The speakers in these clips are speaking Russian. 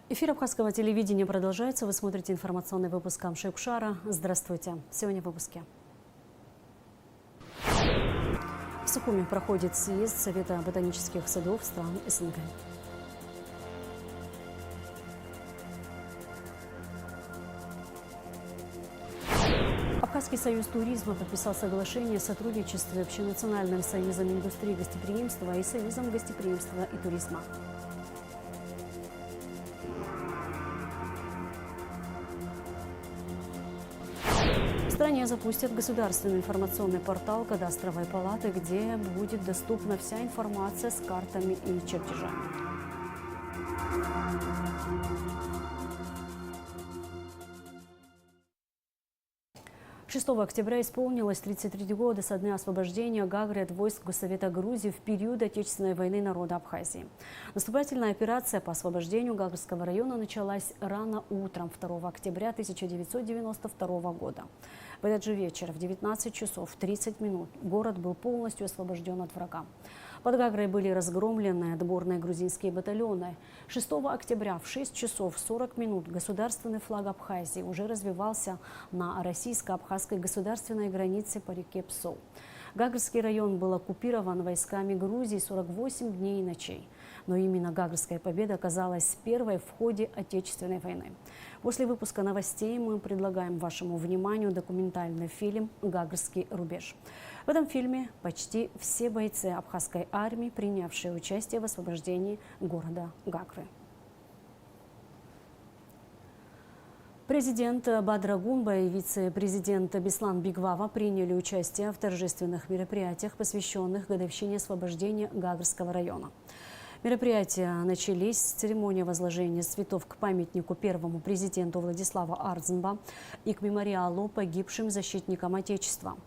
Эфир абхазского телевидения продолжается. Вы смотрите информационный выпуск Камши-Кушара. Здравствуйте. Сегодня в выпуске. В Сухуми проходит съезд Совета ботанических садов стран СНГ. Абхазский союз туризма подписал соглашение о сотрудничестве с Общенациональным союзом индустрии гостеприимства и Союзом гостеприимства и туризма. В стране запустят государственный информационный портал кадастровой палаты, где будет доступна вся информация с картами и чертежами. «6 октября исполнилось 33 года со дня освобождения Гагры от войск Госсовета Грузии в период Отечественной войны народа Абхазии. Наступательная операция по освобождению Гагрского района началась рано утром 2 октября 1992 года. В этот же вечер в 19 часов 30 минут город был полностью освобожден от врага. Под Гагрой были разгромлены отборные грузинские батальоны. 6 октября в 6 часов 40 минут государственный флаг Абхазии уже развивался на российско-абхазской государственной границе по реке Псоу. Гагрский район был оккупирован войсками Грузии 48 дней и ночей. Но именно Гагрская победа оказалась первой в ходе Отечественной войны. После выпуска новостей мы предлагаем вашему вниманию документальный фильм «Гагрский рубеж». В этом фильме почти все бойцы абхазской армии, принявшие участие в освобождении города Гагры. Президент Бадра Гунба и вице-президент Беслан Бигвава приняли участие в торжественных мероприятиях, посвященных годовщине освобождения Гагрского района. Мероприятия начались с церемонии возложения цветов к памятнику первому президенту Владислава Ардзенба и к мемориалу погибшим защитникам Отечества.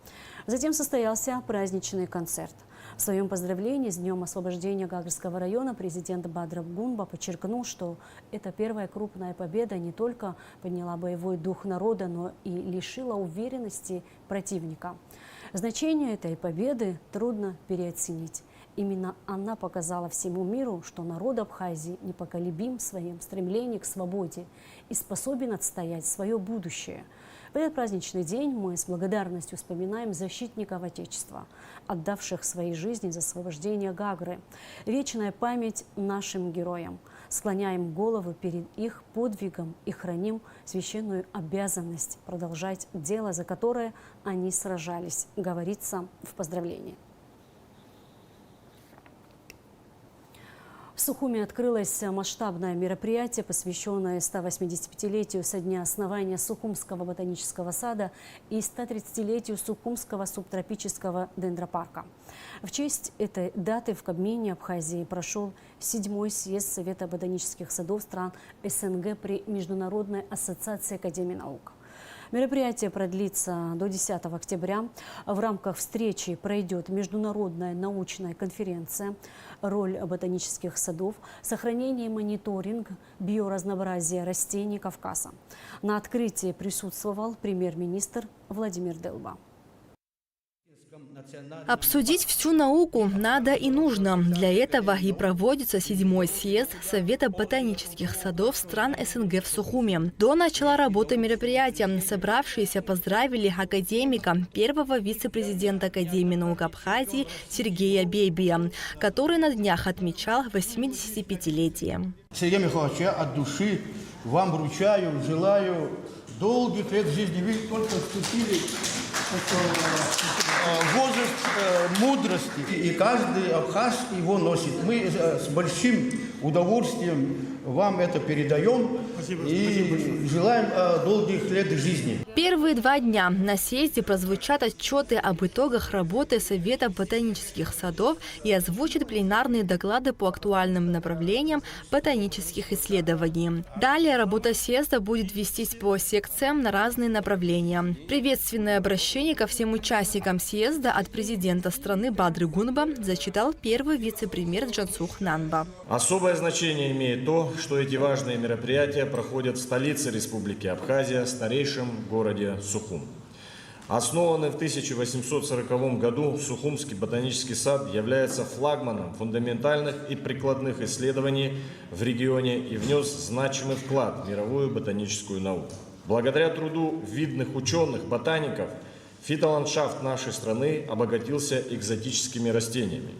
Затем состоялся праздничный концерт. В своем поздравлении с Днем освобождения Гагрского района президент Бадра Гунба подчеркнул, что эта первая крупная победа не только подняла боевой дух народа, но и лишила уверенности противника. Значение этой победы трудно переоценить. Именно она показала всему миру, что народ Абхазии непоколебим в своем стремлении к свободе и способен отстоять свое будущее. В этот праздничный день мы с благодарностью вспоминаем защитников Отечества, отдавших свои жизни за освобождение Гагры. Вечная память нашим героям. Склоняем головы перед их подвигом и храним священную обязанность продолжать дело, за которое они сражались, говорится в поздравлении. В Сухуми открылось масштабное мероприятие, посвященное 185-летию со дня основания Сухумского ботанического сада и 130-летию Сухумского субтропического дендропарка. В честь этой даты в Кабмине Абхазии прошел 7-й съезд Совета ботанических садов стран СНГ при Международной ассоциации академий наук. Мероприятие продлится до 10 октября. В рамках встречи пройдет международная научная конференция «Роль ботанических садов. Сохранение и мониторинг биоразнообразия растений Кавказа». На открытии присутствовал премьер-министр Владимир Делба. Обсудить всю науку надо и нужно. Для этого и проводится 7-й съезд Совета ботанических садов стран СНГ в Сухуми. До начала работы мероприятия собравшиеся поздравили академика, первого вице-президента Академии наук Абхазии Сергея Бейбия, который на днях отмечал 85-летие. Сергей Михайлович, я от души вам вручаю, желаю долгих лет жизни. Вы только вступили возраст мудрости, и каждый абхаз его носит. Мы с большим удовольствием вам это передаем. И желаем долгих лет жизни. Первые 2 дня на съезде прозвучат отчеты об итогах работы Совета ботанических садов и озвучат пленарные доклады по актуальным направлениям ботанических исследований. Далее работа съезда будет вестись по секциям на разные направления. Приветственное обращение ко всем участникам съезда от президента страны Бадры Гунба зачитал первый вице-премьер Джансух Нанба. Особое значение имеет то, что эти важные мероприятия проходят в столице Республики Абхазия, старейшем городе Сухум. Основанный в 1840 году Сухумский ботанический сад является флагманом фундаментальных и прикладных исследований в регионе и внес значимый вклад в мировую ботаническую науку. Благодаря труду видных ученых-ботаников фитоландшафт нашей страны обогатился экзотическими растениями.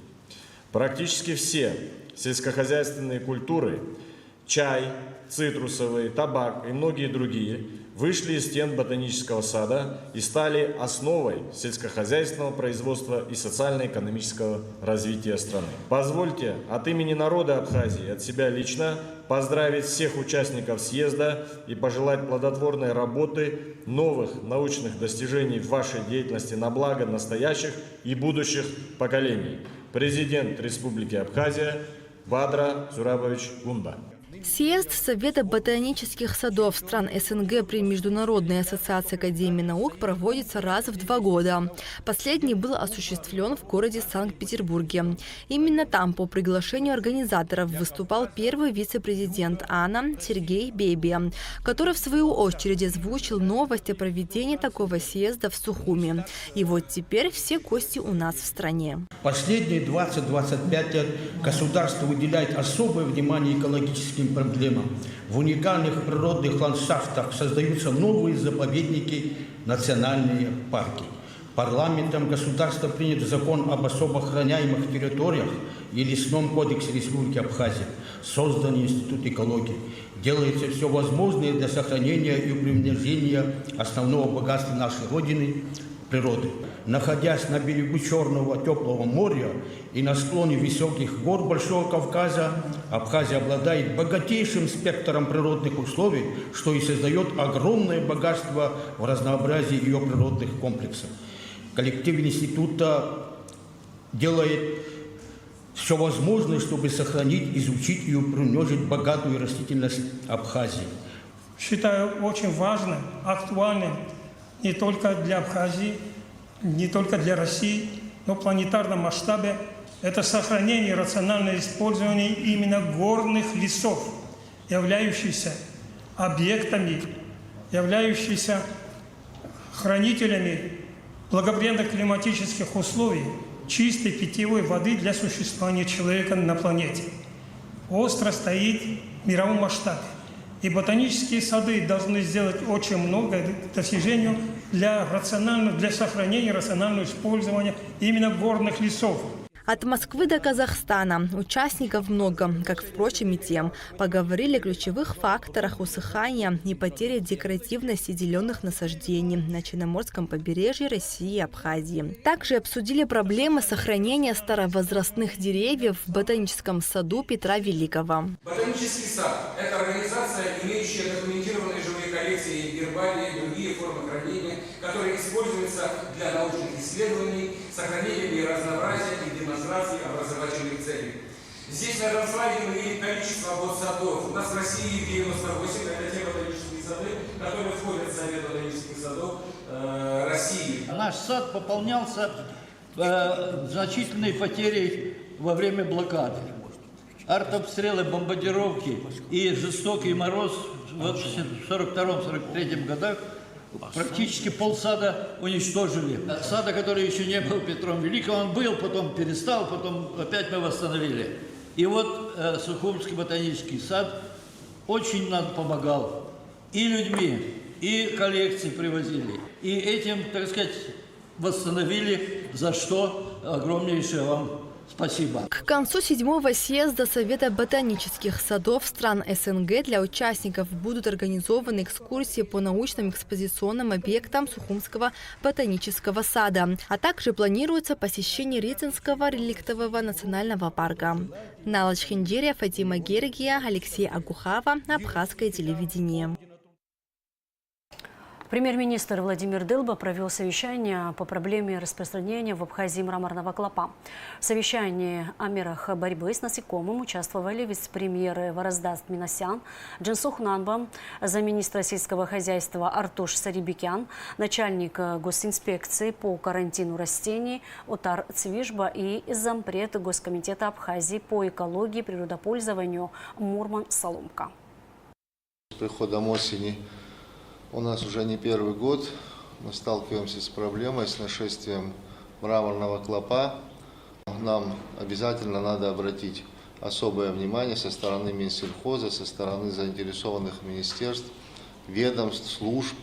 Практически все сельскохозяйственные культуры – чай, цитрусовый, табак и многие другие – вышли из стен ботанического сада и стали основой сельскохозяйственного производства и социально-экономического развития страны. Позвольте от имени народа Абхазии, от себя лично, поздравить всех участников съезда и пожелать плодотворной работы, новых научных достижений в вашей деятельности на благо настоящих и будущих поколений. Президент Республики Абхазия Бадра Зурабович Гунба. Съезд Совета ботанических садов стран СНГ при Международной ассоциации Академии наук проводится раз в 2 года. Последний был осуществлен в городе Санкт-Петербурге. Именно там по приглашению организаторов выступал первый вице-президент АНА Сергей Бебия, который в свою очередь озвучил новость о проведении такого съезда в Сухуми. И вот теперь все гости у нас в стране. Последние 20-25 лет государство уделяет особое внимание экологическим проблемам. В уникальных природных ландшафтах создаются новые заповедники, национальные парки. Парламентом государства принят закон об особо охраняемых территориях и лесном кодексе Республики Абхазия. Создан Институт экологии. Делается все возможное для сохранения и приумножения основного богатства нашей Родины – природы. Находясь на берегу Черного теплого моря и на склоне высоких гор Большого Кавказа, Абхазия обладает богатейшим спектром природных условий, что и создает огромное богатство в разнообразии ее природных комплексов. Коллектив института делает все возможное, чтобы сохранить, изучить и приумножить богатую растительность Абхазии. Считаю очень важным, актуальным не только для Абхазии, не только для России, но в планетарном масштабе это сохранение и рациональное использование именно горных лесов, являющихся объектами, являющихся хранителями благоприятных климатических условий, чистой питьевой воды для существования человека на планете. Остро стоит в мировом масштабе. И ботанические сады должны сделать очень много к достижению для сохранения рационального использования именно горных лесов. От Москвы до Казахстана участников много, как, впрочем, и тем. Поговорили о ключевых факторах усыхания и потери декоративности зеленых насаждений на Черноморском побережье России и Абхазии. Также обсудили проблемы сохранения старовозрастных деревьев в ботаническом саду Петра Великого. Ботанический сад – это организация, имеющая документированные живые коллекции, гербарии и другие формы хранения, которые используются для научных исследований, сохранения биоразнообразия и демонстрации образовательных целей. Здесь на этом слайде мы видим количество садов. У нас в России 98, это те ботанические сады, которые входят в Совет ботанических садов России. Наш сад пополнялся значительной потерей во время блокады. Артобстрелы, бомбардировки и жестокий мороз в 1942-1943 годах практически полсада уничтожили. Сада, который еще не был Петром Великим, он был, потом перестал, потом опять мы восстановили. И вот Сухумский ботанический сад очень нам помогал. И людьми, и коллекции привозили. И этим, так сказать, восстановили, за что огромнейшее вам спасибо. К концу 7-го съезда Совета ботанических садов стран СНГ для участников будут организованы экскурсии по научным экспозиционным объектам Сухумского ботанического сада, а также планируется посещение Рицинского реликтового национального парка. Нала Чхендерия, Фатима Гергия, Алексей Агухава, Абхазское телевидение. Премьер-министр Владимир Дылба провел совещание по проблеме распространения в Абхазии мраморного клопа. В совещании о мерах борьбы с насекомым участвовали вице-премьеры Вараздаст Минасян, Джинсух Нанбам, замминистра сельского хозяйства Артуш Сарибикян, начальник госинспекции по карантину растений Отар Цвижба и зампред Госкомитета Абхазии по экологии и природопользованию Мурман Соломка. С приходом осени у нас уже не первый год мы сталкиваемся с проблемой, с нашествием мраморного клопа. Нам обязательно надо обратить особое внимание со стороны Минсельхоза, со стороны заинтересованных министерств, ведомств, служб,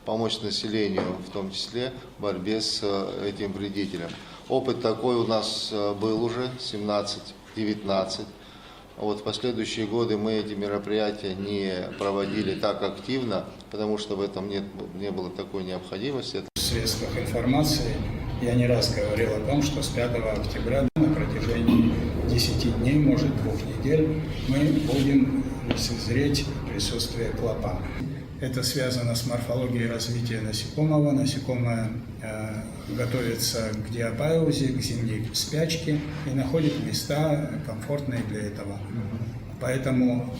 помочь населению, в том числе в борьбе с этим вредителем. Опыт такой у нас был уже, 17-19. В последующие годы мы эти мероприятия не проводили так активно, потому что в этом не было такой необходимости. В средствах информации я не раз говорил о том, что с 5 октября на протяжении 10 дней, может 2 недель, мы будем лицезреть присутствие клопа. Это связано с морфологией развития насекомого. Насекомое готовится к диапаузе, к зимней спячке и находит места комфортные для этого. Поэтому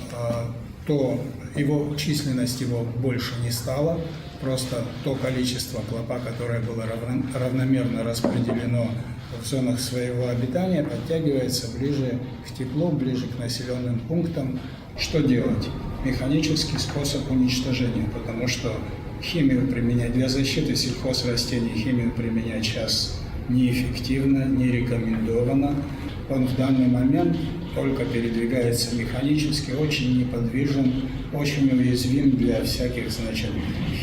численность его больше не стала. Просто то количество клопа, которое было равномерно распределено в зонах своего обитания, подтягивается ближе к теплу, ближе к населенным пунктам. Что делать? Механический способ уничтожения, потому что химию применять для защиты сельхозрастений, химию применять сейчас неэффективно, не рекомендовано. Он в данный момент только передвигается механически, очень неподвижен, очень уязвим для всяких,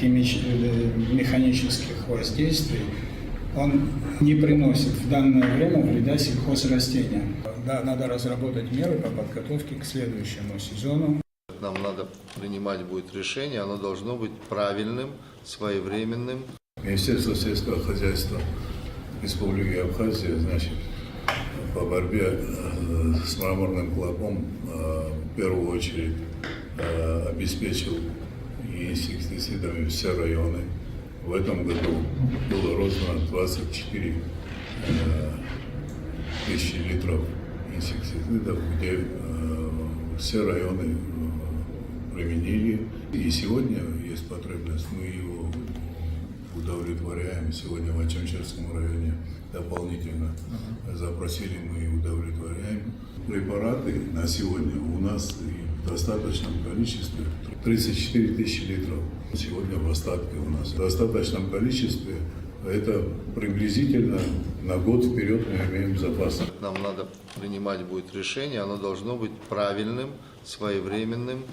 механических воздействий. Он не приносит в данное время вреда сельхозрастениям. Да, надо разработать меры по подготовке к следующему сезону. Нам надо принимать будет решение, оно должно быть правильным, своевременным. Министерство сельского хозяйства Республики Абхазия, по борьбе с мраморным клопом в первую очередь обеспечил инсектицидами все районы. В этом году было роздано 24 тысячи литров инсектицидов, где все районы применили. И сегодня есть потребность, мы его удовлетворяем. Сегодня в Ачамчерском районе дополнительно запросили, мы и удовлетворяем. Препараты на сегодня у нас в достаточном количестве 34 тысячи литров. Сегодня в остатке у нас в достаточном количестве. Это приблизительно на год вперед мы имеем запас. Нам надо принимать будет решение, оно должно быть правильным, своевременным.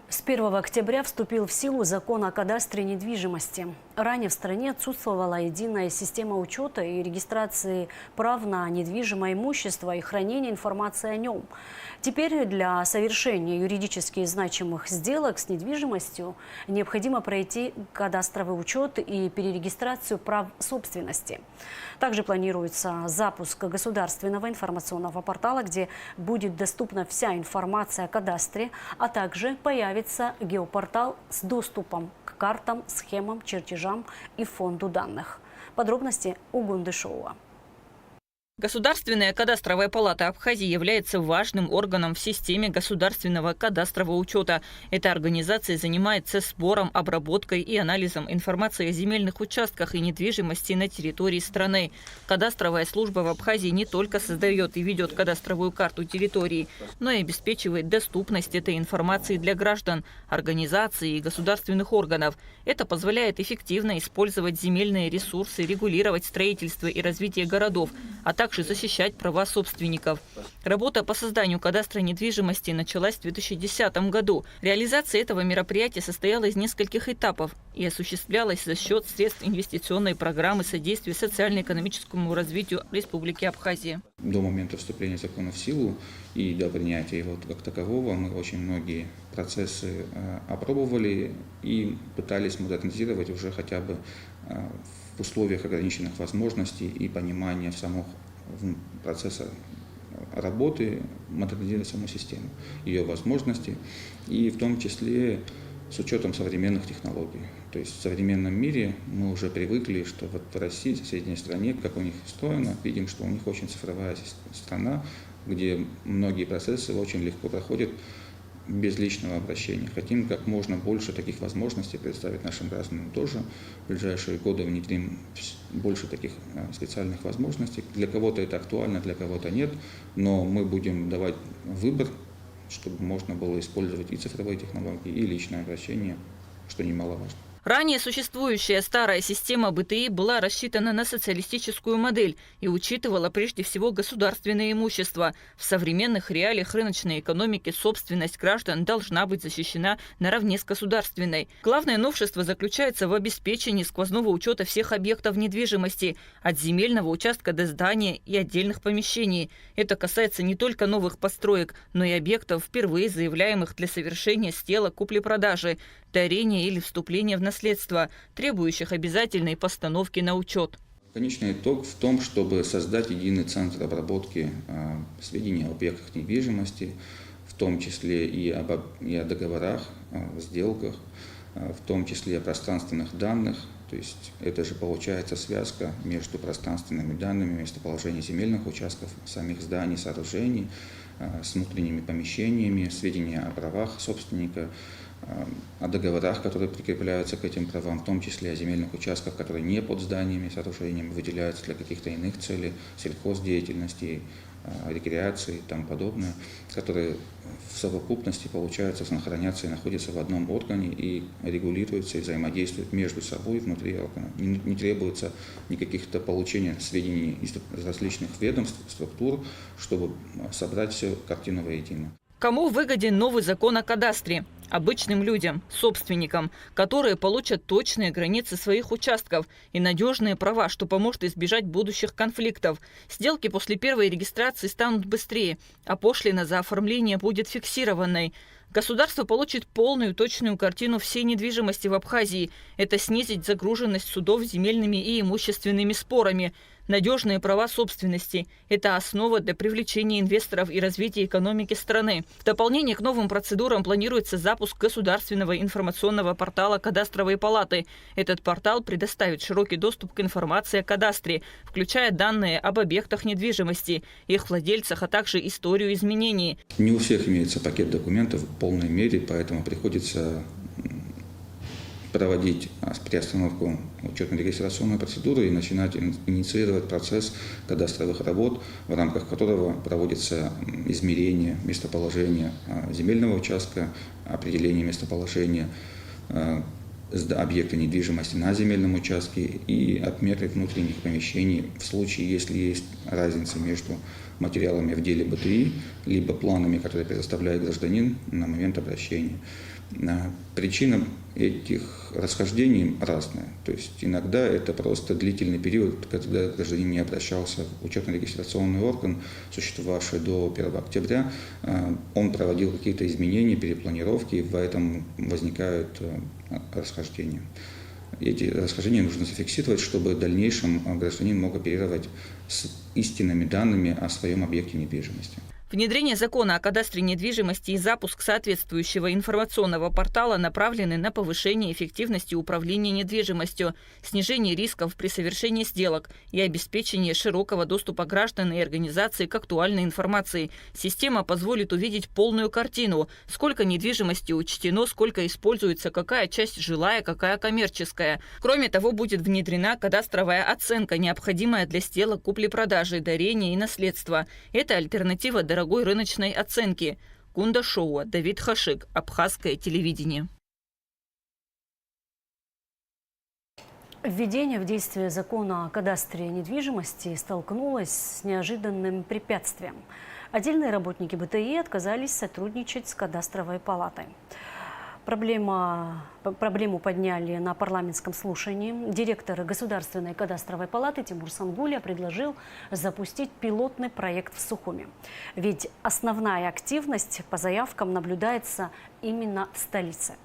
С 1 октября вступил в силу закон о кадастре недвижимости. Ранее в стране отсутствовала единая система учета и регистрации прав на недвижимое имущество и хранения информации о нем. Теперь для совершения юридически значимых сделок с недвижимостью необходимо пройти кадастровый учет и перерегистрацию прав собственности. Также планируется запуск государственного информационного портала, где будет доступна вся информация о кадастре, а также появится геопортал с доступом к картам, схемам, чертежам и фонду данных. Подробности у Гундышова. Государственная кадастровая палата Абхазии является важным органом в системе государственного кадастрового учета. Эта организация занимается сбором, обработкой и анализом информации о земельных участках и недвижимости на территории страны. Кадастровая служба в Абхазии не только создает и ведет кадастровую карту территории, но и обеспечивает доступность этой информации для граждан, организаций и государственных органов. Это позволяет эффективно использовать земельные ресурсы, регулировать строительство и развитие городов, а также защищать права собственников. Работа по созданию кадастра недвижимости началась в 2010 году. Реализация этого мероприятия состояла из нескольких этапов и осуществлялась за счет средств инвестиционной программы содействия социально-экономическому развитию Республики Абхазия. До момента вступления закона в силу и до принятия его как такового мы очень многие процессы опробовали и пытались модернизировать уже хотя бы в условиях ограниченных возможностей и понимания самого процесса работы, модернизировать саму систему, ее возможности и в том числе с учетом современных технологий. То есть в современном мире мы уже привыкли, что вот в России, в соседней стране, как у них устроено, видим, что у них очень цифровая страна, где многие процессы очень легко проходят без личного обращения. Хотим как можно больше таких возможностей представить нашим гражданам тоже. В ближайшие годы внедрим больше таких специальных возможностей. Для кого-то это актуально, для кого-то нет, но мы будем давать выбор, чтобы можно было использовать и цифровые технологии, и личное обращение что немаловажно. Ранее существующая старая система БТИ была рассчитана на социалистическую модель и учитывала прежде всего государственное имущество. В современных реалиях рыночной экономики собственность граждан должна быть защищена наравне с государственной. Главное новшество заключается в обеспечении сквозного учета всех объектов недвижимости, от земельного участка до здания и отдельных помещений. Это касается не только новых построек, но и объектов, впервые заявляемых для совершения сделок купли-продажи, дарения или вступления в наследство, требующих обязательной постановки на учет. Конечный итог в том, чтобы создать единый центр обработки сведений о объектах недвижимости, в том числе и о договорах, сделках, в том числе и о пространственных данных. То есть это же получается связка между пространственными данными, местоположение земельных участков, самих зданий, сооружений, с внутренними помещениями, сведения о правах собственника, о договорах, которые прикрепляются к этим правам, в том числе о земельных участках, которые не под зданиями, сооружениями, выделяются для каких-то иных целей, сельхоздеятельности, рекреации и тому подобное, которые в совокупности, получается, сохранятся и находятся в одном органе и регулируются и взаимодействуют между собой внутри органа. Не требуется никаких-то получения сведений из различных ведомств, структур, чтобы собрать всю картину воедино. Кому выгоден новый закон о кадастре? Обычным людям, собственникам, которые получат точные границы своих участков и надежные права, что поможет избежать будущих конфликтов. Сделки после первой регистрации станут быстрее, а пошлина за оформление будет фиксированной. Государство получит полную точную картину всей недвижимости в Абхазии. Это снизит загруженность судов земельными и имущественными спорами. Надежные права собственности – это основа для привлечения инвесторов и развития экономики страны. В дополнение к новым процедурам планируется запуск государственного информационного портала Кадастровой палаты. Этот портал предоставит широкий доступ к информации о кадастре, включая данные об объектах недвижимости, их владельцах, а также историю изменений. Не у всех имеется пакет документов в полной мере, поэтому приходится проводить приостановку учетно-регистрационной процедуры и начинать инициировать процесс кадастровых работ, в рамках которого проводится измерение местоположения земельного участка, определение местоположения объекта недвижимости на земельном участке и отметки внутренних помещений в случае, если есть разница между материалами в деле БТИ, либо планами, которые предоставляет гражданин на момент обращения. Причина этих расхождений разная. То есть иногда это просто длительный период, когда гражданин не обращался в учетно-регистрационный орган, существовавший до 1 октября. Он проводил какие-то изменения, перепланировки, и поэтому возникают расхождения. Эти расхождения нужно зафиксировать, чтобы в дальнейшем гражданин мог оперировать с истинными данными о своем объекте недвижимости. Внедрение закона о кадастре недвижимости и запуск соответствующего информационного портала направлены на повышение эффективности управления недвижимостью, снижение рисков при совершении сделок и обеспечение широкого доступа граждан и организаций к актуальной информации. Система позволит увидеть полную картину, сколько недвижимости учтено, сколько используется, какая часть жилая, какая коммерческая. Кроме того, будет внедрена кадастровая оценка, необходимая для сделок купли-продажи, дарения и наследства. Это альтернатива дорогой рыночной оценки. Кунда Шоуа, Давид Хашик, Абхазское телевидение. Введение в действие закона о кадастре недвижимости столкнулось с неожиданным препятствием. Отдельные работники БТИ отказались сотрудничать с кадастровой палатой. Проблему подняли на парламентском слушании. Директор Государственной кадастровой палаты Тимур Сангуля предложил запустить пилотный проект в Сухуми. Ведь основная активность по заявкам наблюдается именно в столице.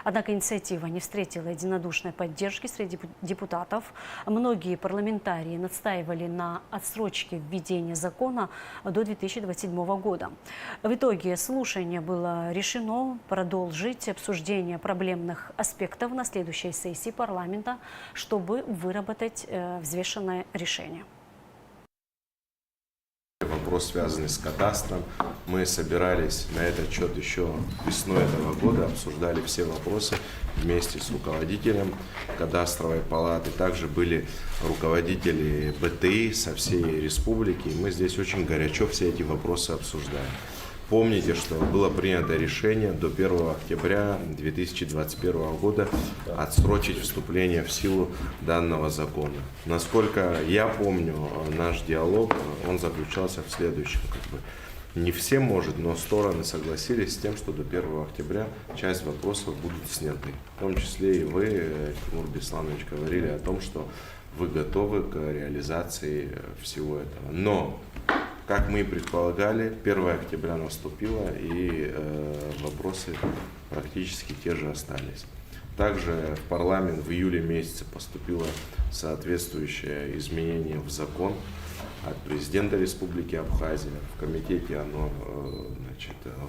Однако инициатива не встретила единодушной поддержки среди депутатов. Многие парламентарии настаивали на отсрочке введения закона до 2027 года. В итоге слушание было решено продолжить обсуждение проблемных аспектов на следующей сессии парламента, чтобы выработать взвешенное решение. Вопрос, связанный с кадастром. Мы собирались на этот счет еще весной этого года, обсуждали все вопросы вместе с руководителем кадастровой палаты. Также были руководители БТИ со всей республики. Мы здесь очень горячо все эти вопросы обсуждаем. помните, что было принято решение до 1 октября 2021 года отсрочить вступление в силу данного закона. Насколько я помню, наш диалог, он заключался в следующем. Не все, может, но стороны согласились с тем, что до 1 октября часть вопросов будут сняты. В том числе и вы, Тимур Бесланович, говорили о том, что вы готовы к реализации всего этого. Но, как мы и предполагали, 1 октября наступило, и вопросы практически те же остались. Также в парламент в июле месяце поступило соответствующее изменение в закон от президента Республики Абхазия. В комитете оно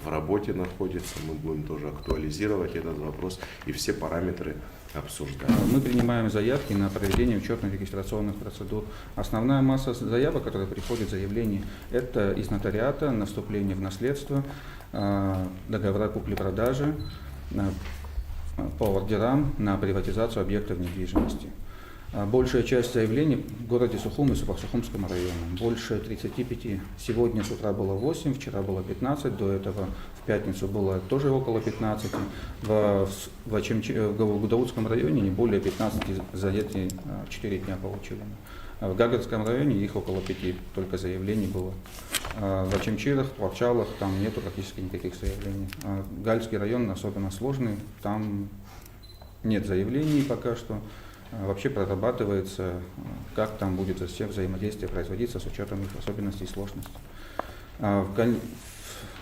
в работе находится. Мы будем тоже актуализировать этот вопрос и все параметры обсуждать. Мы принимаем заявки на проведение учетно-регистрационных процедур. Основная масса заявок, которые приходят, заявлений, это из нотариата на вступление в наследство, договора купли-продажи, по ордерам на приватизацию объектов недвижимости. Большая часть заявлений в городе Сухум и Сухумском районе. Больше 35. Сегодня с утра было 8, вчера было 15, до этого в пятницу было тоже около 15. В Гудаутском районе не более 15 за эти 4 дня получили. В Гагарском районе их около 5 только заявлений было. В Ачимчирах, в Плавчалах там нету практически никаких заявлений. Гальский район особенно сложный, там нет заявлений пока что. Вообще прорабатывается, как там будет все взаимодействие производиться с учетом их особенностей и сложностей.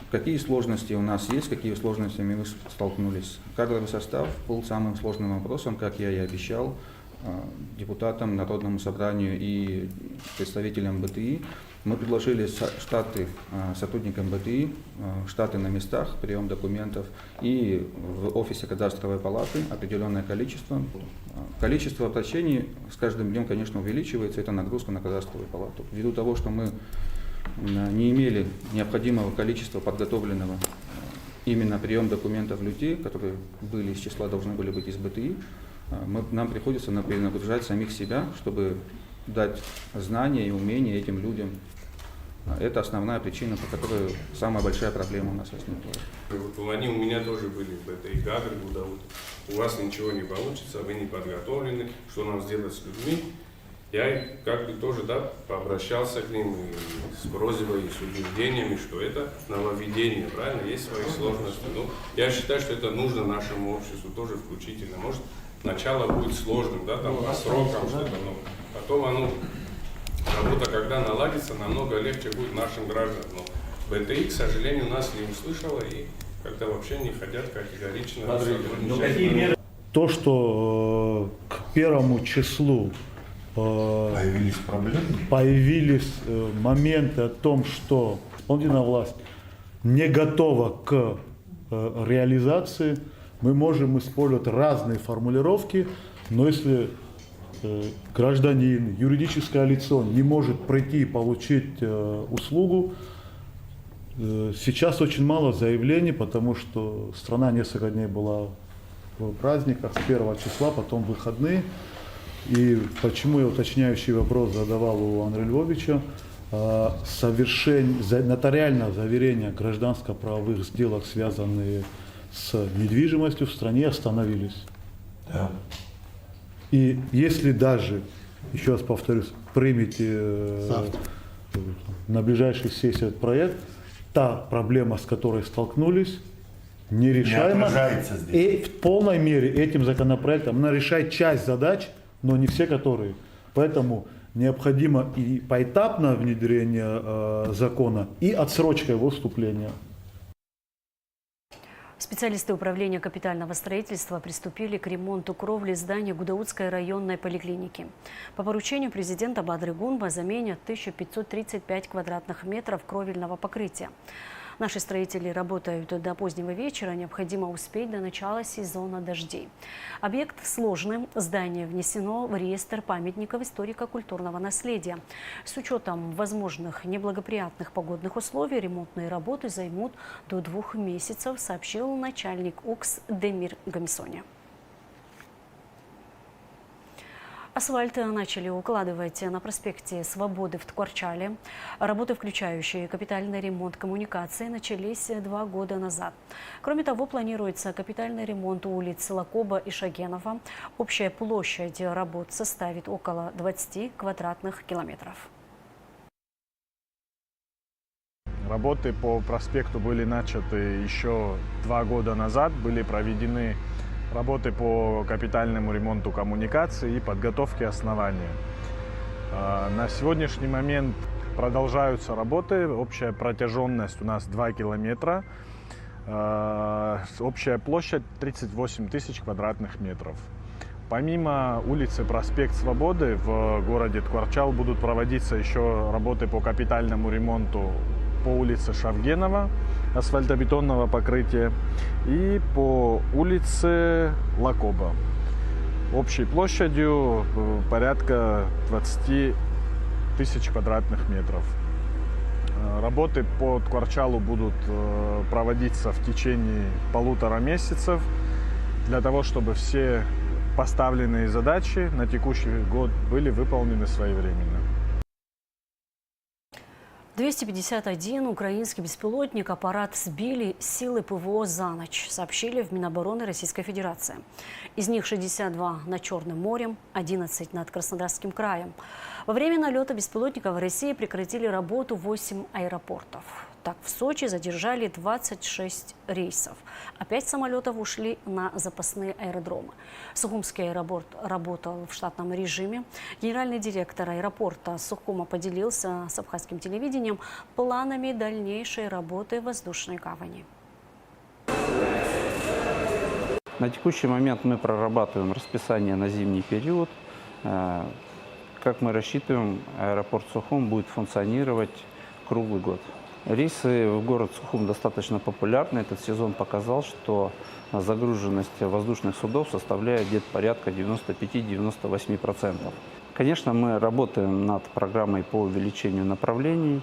Какие сложности у нас есть, какие сложности мы столкнулись? Кадровый состав был самым сложным вопросом, как я и обещал депутатам, Народному собранию и представителям БТИ. Мы предложили штаты сотрудникам БТИ, штаты на местах, прием документов, и в офисе кадастровой палаты определенное количество. Количество обращений с каждым днем, конечно, увеличивается, это нагрузка на кадастровую палату. Ввиду того, что мы не имели необходимого количества подготовленного именно прием документов людей, которые были из числа, должны были быть из БТИ, нам приходится перенагружать самих себя, чтобы дать знания и умения этим людям. Это основная причина, по которой самая большая проблема у нас возникла. Вот они у меня тоже были в этой Гагре, Гудаут. У вас ничего не получится, вы не подготовлены, что нам сделать с людьми. Я тоже пообращался к ним с просьбой и с убеждениями, что это нововведение, правильно, есть свои сложности. Но я считаю, что это нужно нашему обществу тоже включительно. Может, начало будет сложным, там по срокам что-то, но потом работа, когда наладится, намного легче будет нашим гражданам. Но БТИ, к сожалению, нас не услышала и как-то вообще не хотят категорично. То, что к 1 числу появились моменты о том, что исполнительная власть не готова к реализации, мы можем использовать разные формулировки, но если гражданин, юридическое лицо не может пройти и получить услугу, сейчас очень мало заявлений, потому что страна несколько дней была в праздниках, с 1 числа, потом выходные. И почему я уточняющий вопрос задавал у Андрея Львовича, нотариальное заверение гражданско-правовых сделок, связанные с недвижимостью в стране, остановились. Да. И если даже, еще раз повторюсь, примете на ближайшей сессии этот проект, та проблема, с которой столкнулись, нерешаема. И в полной мере этим законопроектом она решает часть задач, но не все которые. Поэтому необходимо и поэтапное внедрение закона, и отсрочка его вступления. Специалисты управления капитального строительства приступили к ремонту кровли здания Гудаутской районной поликлиники. По поручению президента Бадры Гунба заменят 1535 квадратных метров кровельного покрытия. Наши строители работают до позднего вечера, необходимо успеть до начала сезона дождей. Объект сложный, здание внесено в реестр памятников историко-культурного наследия. С учетом возможных неблагоприятных погодных условий ремонтные работы займут до 2 месяцев, сообщил начальник УКС Демир Гамисони. Асфальт начали укладывать на проспекте Свободы в Ткварчале. Работы, включающие капитальный ремонт коммуникаций, начались 2 года назад. Кроме того, планируется капитальный ремонт улиц Лакоба и Шагенова. Общая площадь работ составит около 20 квадратных километров. Работы по проспекту были начаты еще 2 года назад. Были проведены работы по капитальному ремонту коммуникаций и подготовке основания. На сегодняшний момент продолжаются работы. Общая протяженность у нас 2 километра. Общая площадь 38 тысяч квадратных метров. Помимо улицы Проспект Свободы в городе Ткварчал будут проводиться еще работы по капитальному ремонту по улице Шавгенова, асфальтобетонного покрытия, и по улице Лакоба. Общей площадью порядка 20 тысяч квадратных метров. Работы по Ткварчалу будут проводиться в течение 1,5 месяцев для того, чтобы все поставленные задачи на текущий год были выполнены своевременно. 251 украинский беспилотник аппарат сбили силы ПВО за ночь, сообщили в Минобороны Российской Федерации. Из них 62 над Черным морем, 11 над Краснодарским краем. Во время налета беспилотника в России прекратили работу 8 аэропортов. Так, в Сочи задержали 26 рейсов, а 5 самолетов ушли на запасные аэродромы. Сухумский аэропорт работал в штатном режиме. Генеральный директор аэропорта Сухума поделился с абхазским телевидением планами дальнейшей работы воздушной гавани. На текущий момент мы прорабатываем расписание на зимний период. Как мы рассчитываем, аэропорт Сухум будет функционировать круглый год. Рейсы в город Сухум достаточно популярны. Этот сезон показал, что загруженность воздушных судов составляет где-то порядка 95-98%. Конечно, мы работаем над программой по увеличению направлений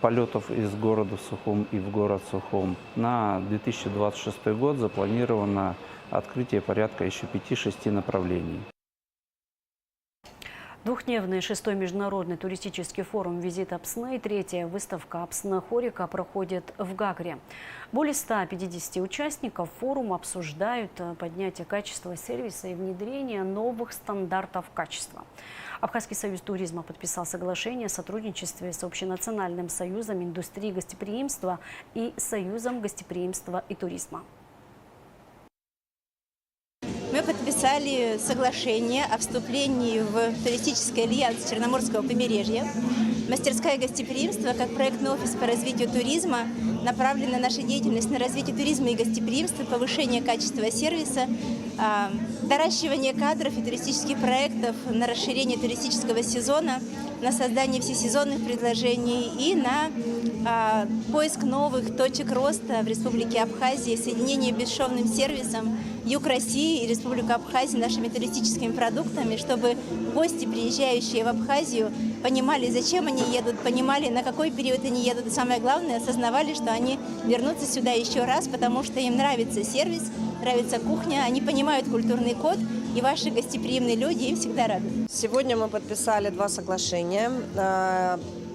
полетов из города Сухум и в город Сухум. На 2026 год запланировано открытие порядка еще 5-6 направлений. Двухдневный 6-й международный туристический форум «Визит Апсны» и 3-я выставка «Апсна Хорика» проходит в Гагре. Более 150 участников форума обсуждают поднятие качества сервиса и внедрение новых стандартов качества. Абхазский союз туризма подписал соглашение о сотрудничестве с Общенациональным союзом индустрии гостеприимства и Союзом гостеприимства и туризма. Мы подписали соглашение о вступлении в туристический альянс Черноморского побережья. Мастерская гостеприимства, как проектный офис по развитию туризма, направлена наша деятельность на развитие туризма и гостеприимства, повышение качества сервиса, доращивание кадров и туристических проектов на расширение туристического сезона, на создание всесезонных предложений и на поиск новых точек роста в Республике Абхазия, соединение бесшовным сервисом Юг России и Республика Абхазия нашими туристическими продуктами, чтобы гости, приезжающие в Абхазию, понимали, зачем они едут, понимали, на какой период они едут, и самое главное, осознавали, что они вернутся сюда еще раз, потому что им нравится сервис, нравится кухня, они понимают культурный код, и ваши гостеприимные люди им всегда рады. Сегодня мы подписали 2 соглашения.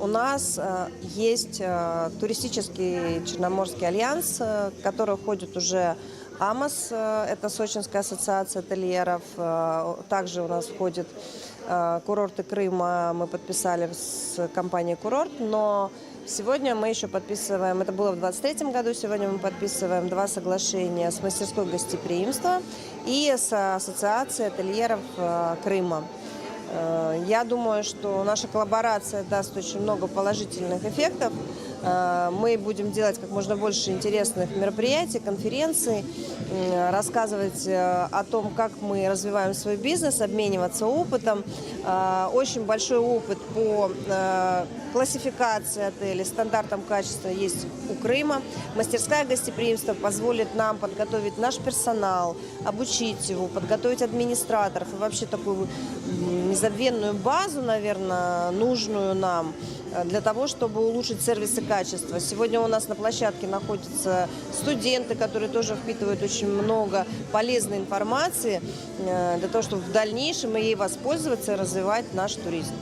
У нас есть туристический Черноморский альянс, в который входит уже АМОС, это Сочинская ассоциация ательеров. Также у нас входит курорты Крыма, мы подписали с компанией «Курорт», но сегодня мы еще подписываем, это было в 2023 году, сегодня мы подписываем 2 соглашения с мастерской гостеприимства и с ассоциацией ательеров Крыма. Я думаю, что наша коллаборация даст очень много положительных эффектов. Мы будем делать как можно больше интересных мероприятий, конференций, рассказывать о том, как мы развиваем свой бизнес, обмениваться опытом. Очень большой опыт по классификации отелей, стандартам качества есть у Крыма. Мастерская гостеприимства позволит нам подготовить наш персонал, обучить его, подготовить администраторов и вообще такую незабвенную базу, наверное, нужную нам для того, чтобы улучшить сервис и качество. Сегодня у нас на площадке находятся студенты, которые тоже впитывают очень много полезной информации для того, чтобы в дальнейшем ей воспользоваться и развивать наш туризм.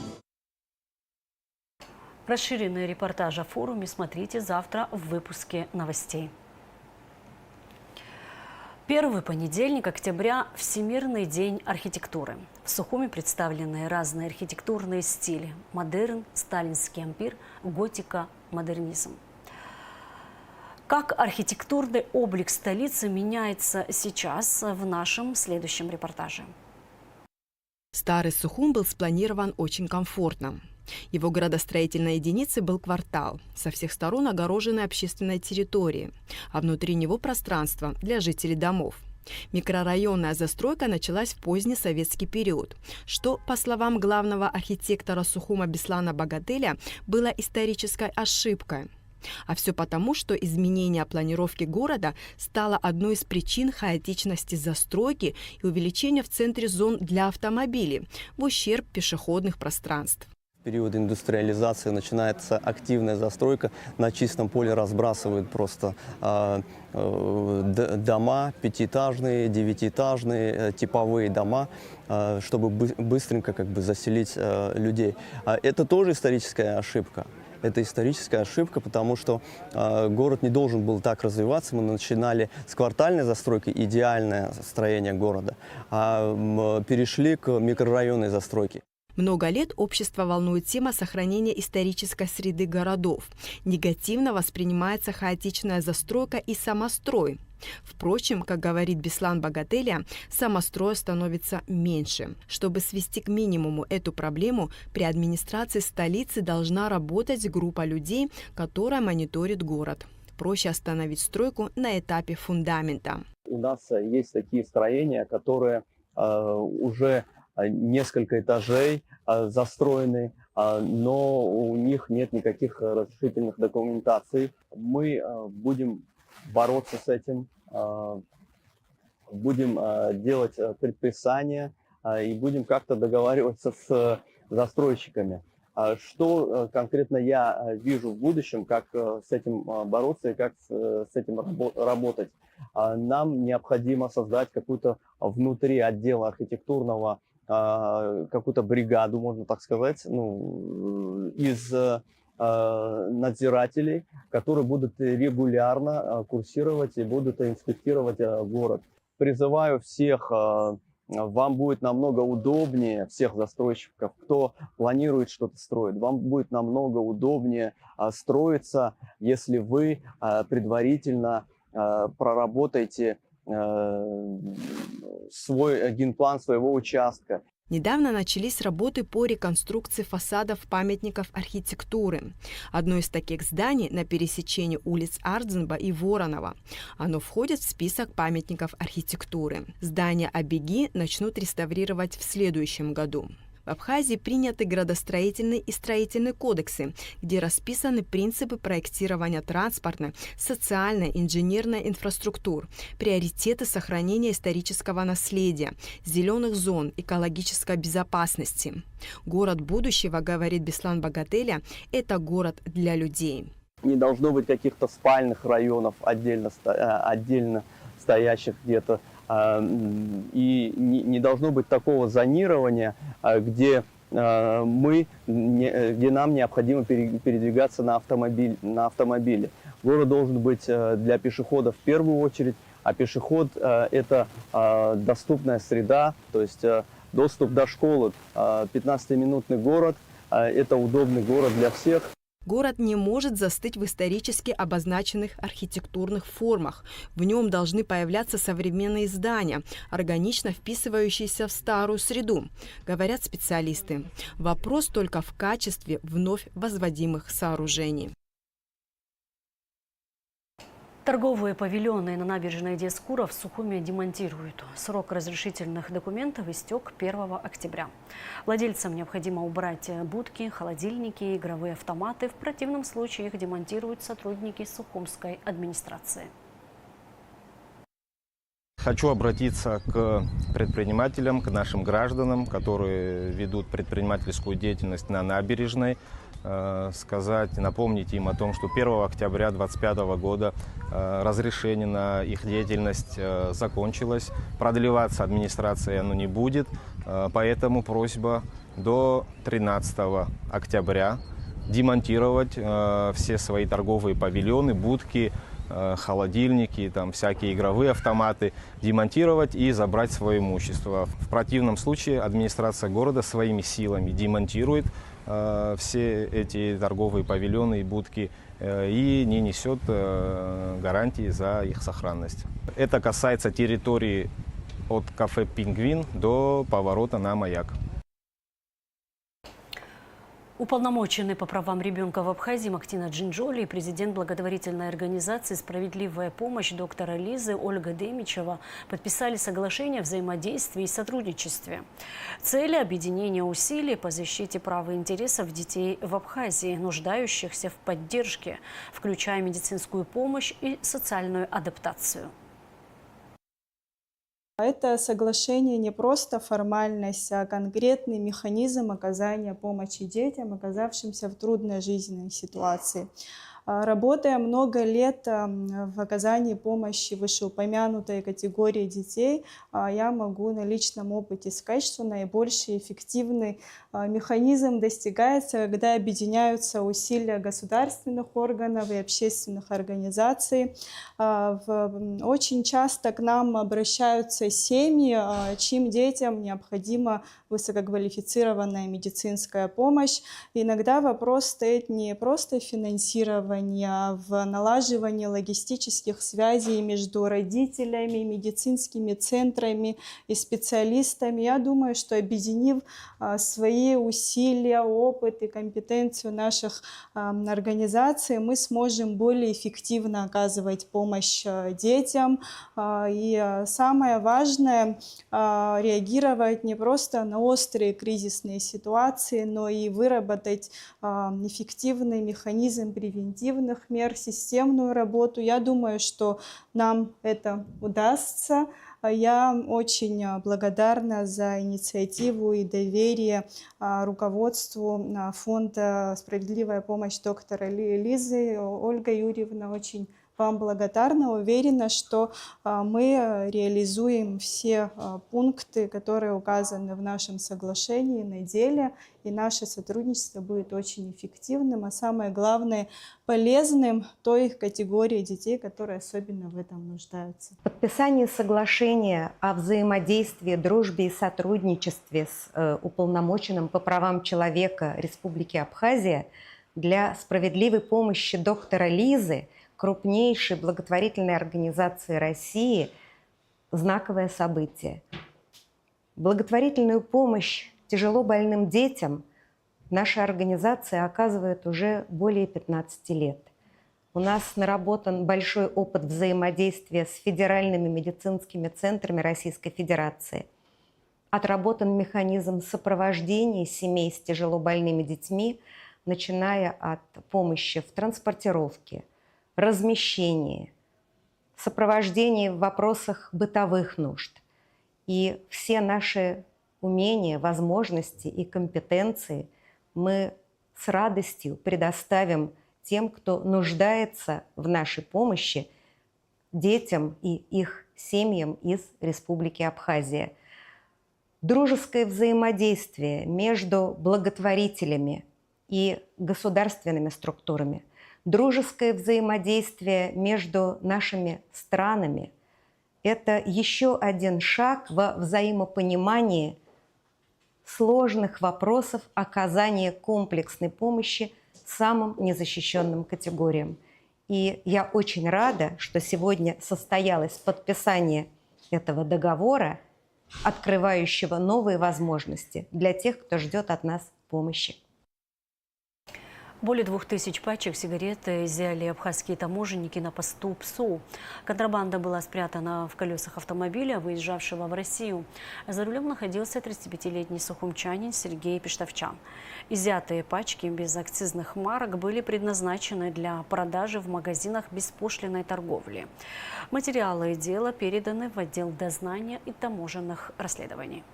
Расширенный репортаж о форуме смотрите завтра в выпуске новостей. Первый понедельник октября – Всемирный день архитектуры. В Сухуми представлены разные архитектурные стили – модерн, сталинский ампир, готика, модернизм. Как архитектурный облик столицы меняется сейчас в нашем следующем репортаже. Старый Сухум был спланирован очень комфортно. Его градостроительной единицей был квартал, со всех сторон огороженной общественной территорией, а внутри него пространство для жителей домов. Микрорайонная застройка началась в поздний советский период, что, по словам главного архитектора Сухума Беслана Багателя, было исторической ошибкой. А все потому, что изменение планировки города стало одной из причин хаотичности застройки и увеличения в центре зон для автомобилей в ущерб пешеходных пространств. В период индустриализации начинается активная застройка. На чистом поле разбрасывают просто дома, пятиэтажные, девятиэтажные, типовые дома, чтобы быстренько заселить людей. Это тоже историческая ошибка. Это историческая ошибка, потому что город не должен был так развиваться. Мы начинали с квартальной застройки, идеальное строение города, а перешли к микрорайонной застройке. Много лет общество волнует тема сохранения исторической среды городов. Негативно воспринимается хаотичная застройка и самострой. Впрочем, как говорит Беслан Багателя, самостроя становится меньше. Чтобы свести к минимуму эту проблему, при администрации столицы должна работать группа людей, которая мониторит город. Проще остановить стройку на этапе фундамента. У нас есть такие строения, которые уже несколько этажей застроены, но у них нет никаких разрешительных документаций. Мы будем бороться с этим, будем делать предписания и будем как-то договариваться с застройщиками. Что конкретно я вижу в будущем, как с этим бороться и как с этим работать? Нам необходимо создать какую-то внутри отдела архитектурного какую-то бригаду, можно так сказать, из надзирателей, которые будут регулярно курсировать и будут инспектировать город. Призываю всех, вам будет намного удобнее, всех застройщиков, кто планирует что-то строить, вам будет намного удобнее строиться, если вы предварительно проработаете свой генплан своего участка. Недавно начались работы по реконструкции фасадов памятников архитектуры. Одно из таких зданий на пересечении улиц Ардзенба и Воронова. Оно входит в список памятников архитектуры. Здание Абеги начнут реставрировать в следующем году. В Абхазии приняты градостроительный и строительный кодексы, где расписаны принципы проектирования транспортной, социальной, инженерной инфраструктур, приоритеты сохранения исторического наследия, зеленых зон, экологической безопасности. Город будущего, говорит Беслан Багателя, это город для людей. Не должно быть каких-то спальных районов отдельно стоящих где-то. И не должно быть такого зонирования, где нам необходимо передвигаться на автомобиле. Город должен быть для пешеходов в первую очередь, а пешеход – это доступная среда, то есть доступ до школы. 15-минутный город – это удобный город для всех. Город не может застыть в исторически обозначенных архитектурных формах. В нем должны появляться современные здания, органично вписывающиеся в старую среду, говорят специалисты. Вопрос только в качестве вновь возводимых сооружений. Торговые павильоны на набережной Диаскура в Сухуме демонтируют. Срок разрешительных документов истек 1 октября. Владельцам необходимо убрать будки, холодильники и игровые автоматы. В противном случае их демонтируют сотрудники Сухумской администрации. Хочу обратиться к предпринимателям, к нашим гражданам, которые ведут предпринимательскую деятельность на набережной, напомнить им о том, что 1 октября 2025 года разрешение на их деятельность закончилось. Продлеваться администрацией оно не будет, поэтому просьба до 13 октября демонтировать все свои торговые павильоны, будки, холодильники, там всякие игровые автоматы, демонтировать и забрать свое имущество. В противном случае администрация города своими силами демонтирует все эти торговые павильоны и будки и не несет гарантии за их сохранность. Это касается территории от кафе «Пингвин» до поворота на Маяк. Уполномоченный по правам ребенка в Абхазии Мактина Джинджоли и президент благотворительной организации «Справедливая помощь» доктора Лизы Ольга Демичева подписали соглашение о взаимодействии и сотрудничестве. Цели объединения усилий по защите прав и интересов детей в Абхазии, нуждающихся в поддержке, включая медицинскую помощь и социальную адаптацию. Это соглашение не просто формальность, а конкретный механизм оказания помощи детям, оказавшимся в трудной жизненной ситуации. Работая много лет в оказании помощи вышеупомянутой категории детей, я могу на личном опыте сказать, что наибольший эффективный механизм достигается, когда объединяются усилия государственных органов и общественных организаций. Очень часто к нам обращаются семьи, чьим детям необходима высококвалифицированная медицинская помощь. Иногда вопрос стоит не просто финансирования, а в налаживании логистических связей между родителями, медицинскими центрами и специалистами. Я думаю, что объединив свои усилия, опыт и компетенцию наших организаций, мы сможем более эффективно оказывать помощь детям. И самое важное – реагировать не просто на острые кризисные ситуации, но и выработать эффективный механизм превентивных мер, системную работу. Я думаю, что нам это удастся. Я очень благодарна за инициативу и доверие руководству фонда «Справедливая помощь» доктора Лизы. Ольга Юрьевна, очень вам благодарна. Уверена, что мы реализуем все пункты, которые указаны в нашем соглашении на деле, и наше сотрудничество будет очень эффективным, а самое главное, полезным той категории детей, которые особенно в этом нуждаются. Подписание соглашения о взаимодействии, дружбе и сотрудничестве с уполномоченным по правам человека Республики Абхазия для справедливой помощи доктора Лизы, крупнейшей благотворительной организации России, знаковое событие. Благотворительную помощь тяжело больным детям наша организация оказывает уже более 15 лет. У нас наработан большой опыт взаимодействия с федеральными медицинскими центрами Российской Федерации. Отработан механизм сопровождения семей с тяжело больными детьми, начиная от помощи в транспортировке, размещении, сопровождении в вопросах бытовых нужд. И все наши умения, возможности и компетенции мы с радостью предоставим тем, кто нуждается в нашей помощи, детям и их семьям из Республики Абхазия. Дружеское взаимодействие между благотворителями и государственными структурами, дружеское взаимодействие между нашими странами – это еще один шаг во взаимопонимании сложных вопросов оказания комплексной помощи самым незащищенным категориям. И я очень рада, что сегодня состоялось подписание этого договора, открывающего новые возможности для тех, кто ждет от нас помощи. Более 2000 пачек сигарет изъяли абхазские таможенники на посту ПСУ. Контрабанда была спрятана в колесах автомобиля, выезжавшего в Россию. За рулем находился 35-летний сухумчанин Сергей Пиштовчан. Изъятые пачки без акцизных марок были предназначены для продажи в магазинах беспошлинной торговли. Материалы дела переданы в отдел дознания и таможенных расследований.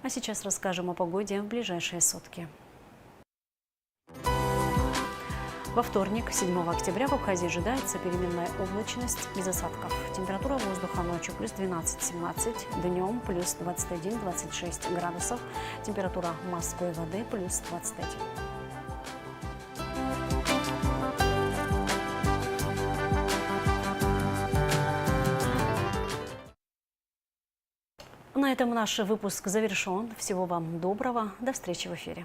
А сейчас расскажем о погоде в ближайшие сутки. Во вторник, 7 октября, в Абхазии ожидается переменная облачность без осадков. Температура воздуха ночью плюс 12-17, днем плюс 21-26 градусов. Температура морской воды плюс 21. На этом наш выпуск завершен. Всего вам доброго. До встречи в эфире.